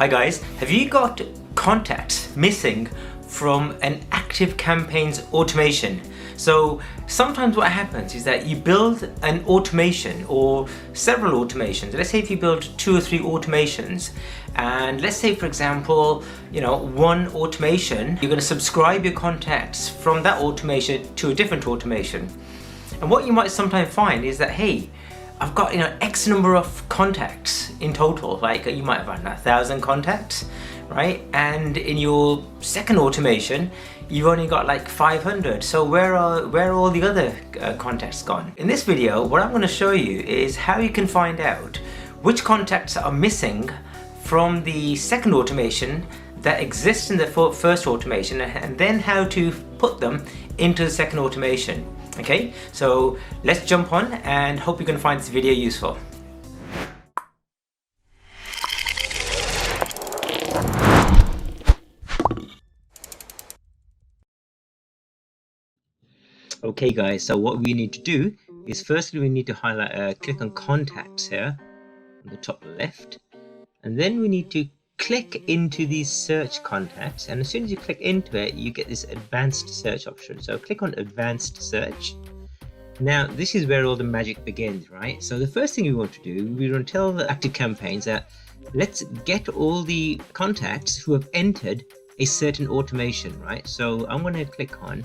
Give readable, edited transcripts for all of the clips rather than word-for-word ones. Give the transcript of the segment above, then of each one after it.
Hi guys, have you got contacts missing from an active campaigns automation? So sometimes what happens is that you build an automation or several automations. Let's say if you build 2 or 3 automations, and let's say for example, one automation, you're going to subscribe your contacts from that automation to a different automation. And what you might sometimes find is that, hey, I've got X number of contacts in total, like you might have 1,000 contacts, right? And in your second automation, you've only got like 500. So where are all the other contacts gone? In this video, what I'm going to show you is how you can find out which contacts are missing from the second automation that exists in the first automation, and then how to put them into the second automation. Okay, so let's jump on and hope you can find this video useful. Okay guys, so what we need to do is firstly we need to highlight, click on contacts here on the top left, and then we need to click into these search contacts, and as soon as you click into it you get this advanced search option. So click on advanced search. Now this is where all the magic begins, right? So the first thing we want to do, we want to tell the active campaigns that let's get all the contacts who have entered a certain automation, right? So I'm going to click on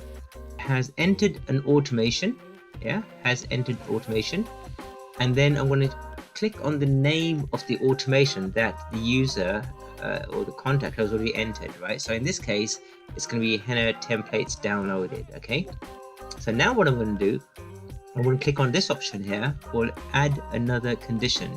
has entered an automation, has entered automation, and then I'm going to click on the name of the automation that the user or the contact has already entered, right? So in this case it's going to be henna templates downloaded. Okay, so now what I'm going to do, I'm going to click on this option here called add another condition,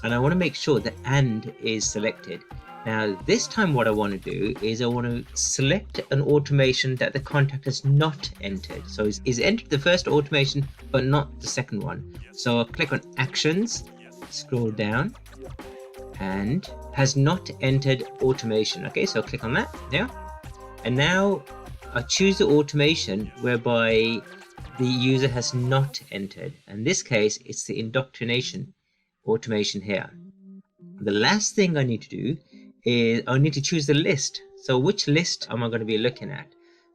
and I want to make sure that and is selected. Now this time what I want to do is I want to select an automation that the contact has not entered. So is entered the first automation but not the second one. So I'll click on actions, scroll down, and has not entered automation. Okay, so I'll click on that now, and now I choose the automation whereby the user has not entered. In this case it's the indoctrination automation here. The last thing I need to do is I need to choose the list. So which list am I going to be looking at?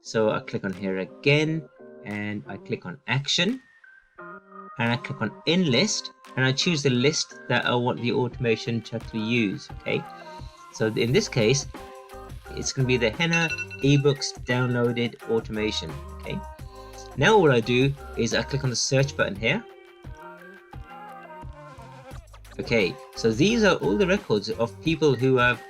So I click on here again, and I click on action, and I click on in list, and I choose the list that I want the automation to actually use. Okay, so in this case it's going to be the henna ebooks downloaded automation. Okay, now what I do is I click on the search button here. Okay, so these are all the records of people who have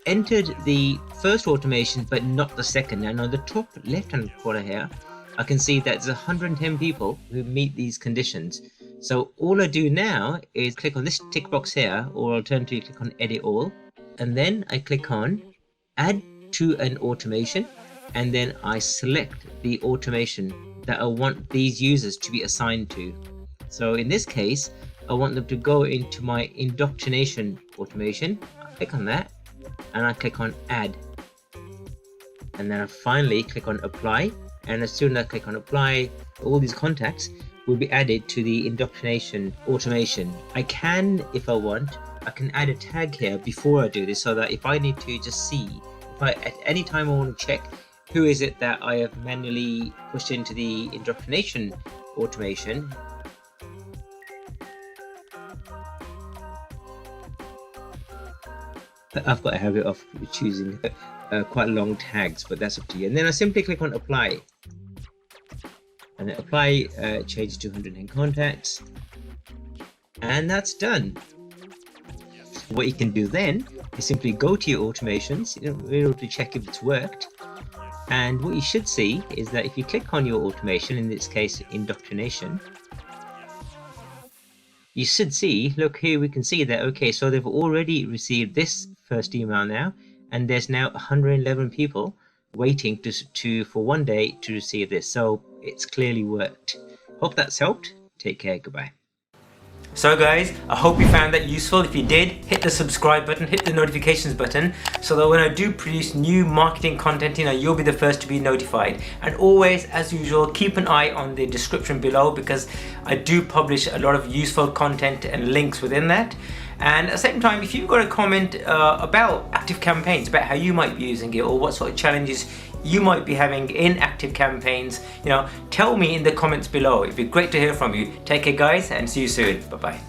entered the first automation but not the second. And on the top left hand corner here I can see that there's 110 people who meet these conditions. So all I do now is click on this tick box here, or alternatively click on edit all, and then I click on add to an automation, and then I select the automation that I want these users to be assigned to. So in this case I want them to go into my indoctrination automation. I click on that and I click on add, and then I finally click on apply, and as soon as I click on apply, all these contacts will be added to the indoctrination automation. I can, if I want, I can add a tag here before I do this, so that if I need to just see, if I at any time I want to check who is it that I have manually pushed into the indoctrination automation, I've got a habit of choosing quite long tags, but that's up to you. And then I simply click on apply, and then apply changes to 110 contacts, and that's done. What you can do then is simply go to your automations in order to check if it's worked, and what you should see is that if you click on your automation, in this case indoctrination, you should see, look here, we can see that, okay, so they've already received this first email now, and there's now 111 people waiting for one day to receive this. So it's clearly worked. Hope that's helped. Take care. Goodbye. So guys, I hope you found that useful. If you did, hit the subscribe button, hit the notifications button, so that when I do produce new marketing content, you'll be the first to be notified. And always, as usual, keep an eye on the description below, because I do publish a lot of useful content and links within that. And at the same time, if you've got a comment about active campaigns, about how you might be using it, or what sort of challenges you might be having in active campaigns, tell me in the comments below. It'd be great to hear from you. Take care, guys, and see you soon. Bye bye.